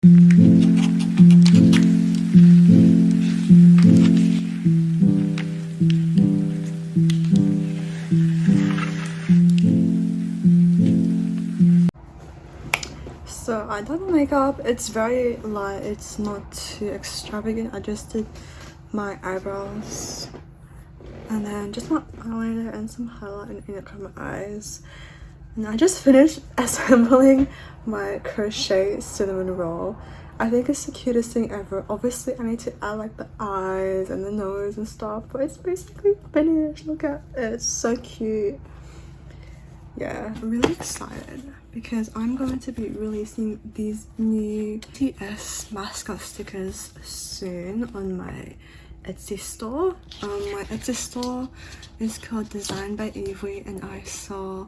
So I done makeup. It's very light, it's not too extravagant. I just did my eyebrows and then just my eyeliner and some highlight and inner cover my eyes. And I just finished assembling my crochet cinnamon roll. I think it's the cutest thing ever. Obviously I need to add like the eyes and the nose and stuff, but it's basically finished. Look at it, it's so cute. Yeah, I'm really excited because I'm going to be releasing these new TS mascot stickers soon on my Etsy store. My Etsy store is called Design by Avery, and I saw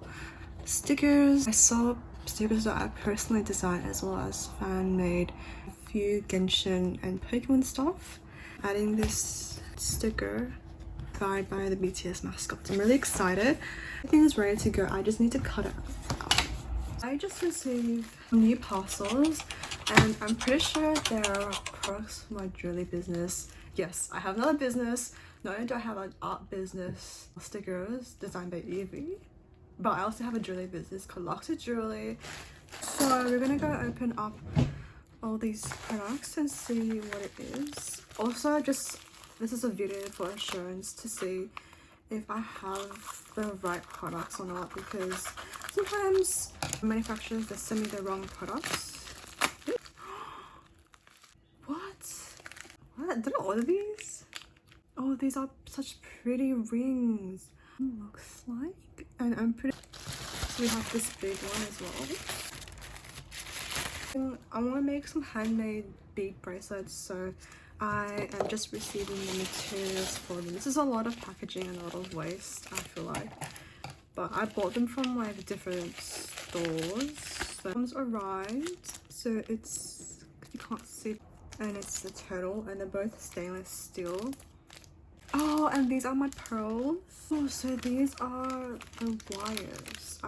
stickers. I saw stickers that I personally designed as well as fan-made, a few Genshin and Pokemon stuff. Adding this sticker guide by the BTS mascots. I'm really excited. Everything is ready to go. I just need to cut it out. I just received new parcels and I'm pretty sure there are products for my jewelry business. Yes, I have another business. Not only do I have an art business, stickers designed by Evie, but I also have a jewelry business called Luxury Jewelry. So we're gonna go open up all these products and see what it is. Also, this is a video for assurance to see if I have the right products or not, because sometimes manufacturers just send me the wrong products. What? Did I order these? Oh, these are such pretty rings. Looks like, and I'm pretty. So we have this big one as well. I want to make some handmade bead bracelets, so I am just receiving the materials for them. This is a lot of packaging and a lot of waste, I feel like, but I bought them from like different stores. So one's arrived, so it's, you can't see, and it's a turtle, and they're both stainless steel. Oh, and these are my pearls. Oh, so these are the wires.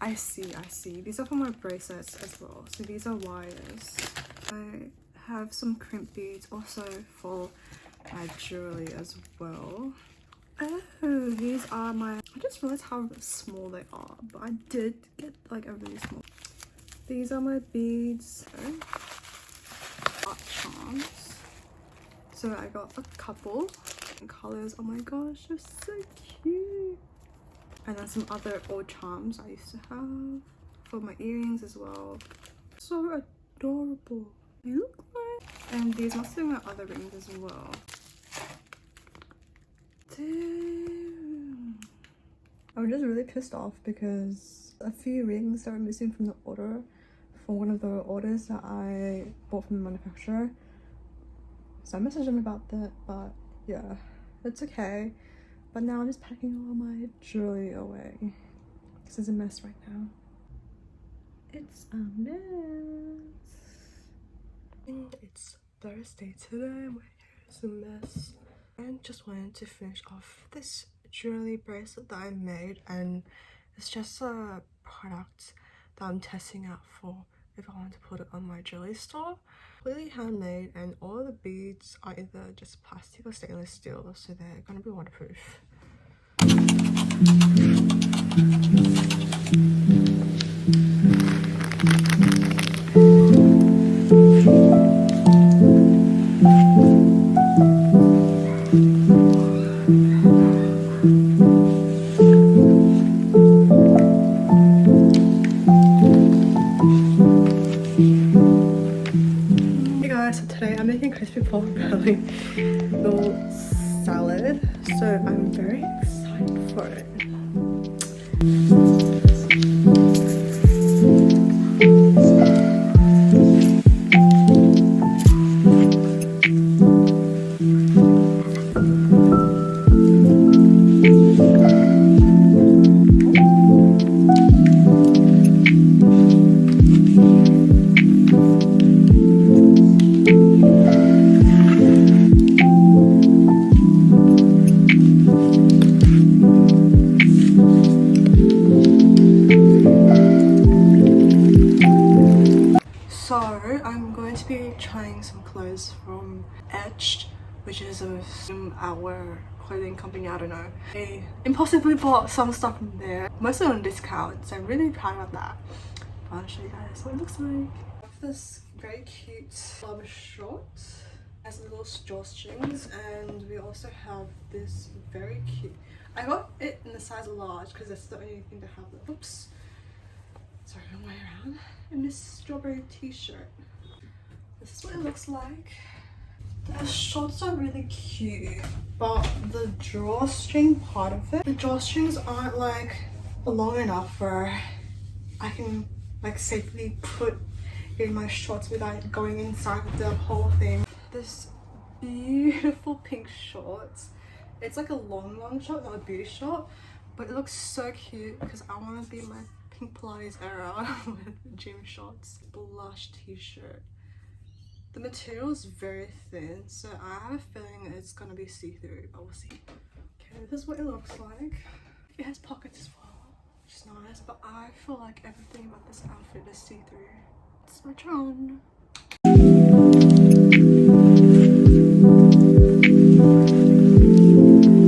I see. These are for my bracelets as well. So these are wires. I have some crimp beads also for my jewelry as well. Oh, these are my, I just realized how small they are, but I did get like a really small. These are my beads, art charms. So I got a couple colors. Oh my gosh, they're so cute. And then some other old charms I used to have for my earrings as well. So adorable. They look like, and these must be my other rings as well. Damn. I'm just really pissed off because a few rings that were missing from the order for one of the orders that I bought from the manufacturer. So I messaged them about that, but yeah, it's okay. But now I'm just packing all my jewelry away. This is a mess right now. It's a mess. And it's Thursday today. My hair is a mess. And just wanted to finish off this jewelry bracelet that I made, and it's just a product that I'm testing out for if I want to put it on my jewelry store. Completely handmade, and all the beads are either just plastic or stainless steel, so they're gonna be waterproof. I'm making crispy pork belly noodle salad, so I'm very excited for it. So I'm going to be trying some clothes from Edged, which is our clothing company. I don't know. I impulsively bought some stuff from there, mostly on discount, so I'm really proud of that. I'll show you guys what it looks like. I have this very cute bomber short. It has little drawstrings, and we also have this very cute. I got it in the size large because it's the only thing to have. Oops. Sorry, wrong way around. And this strawberry t-shirt. This is what it looks like. The shorts are really cute, but the drawstring part of it, the drawstrings aren't like long enough where I can like safely put in my shorts without going inside the whole thing. This beautiful pink shorts. It's like a long short, not a beauty short, but it looks so cute because I want to be in my pink Pilates era with gym shorts. Blush t-shirt. The material is very thin, so I have a feeling it's gonna be see-through, but we'll see. Okay, this is what it looks like. It has pockets as well, which is nice, but I feel like everything about this outfit is see-through. It's my try on.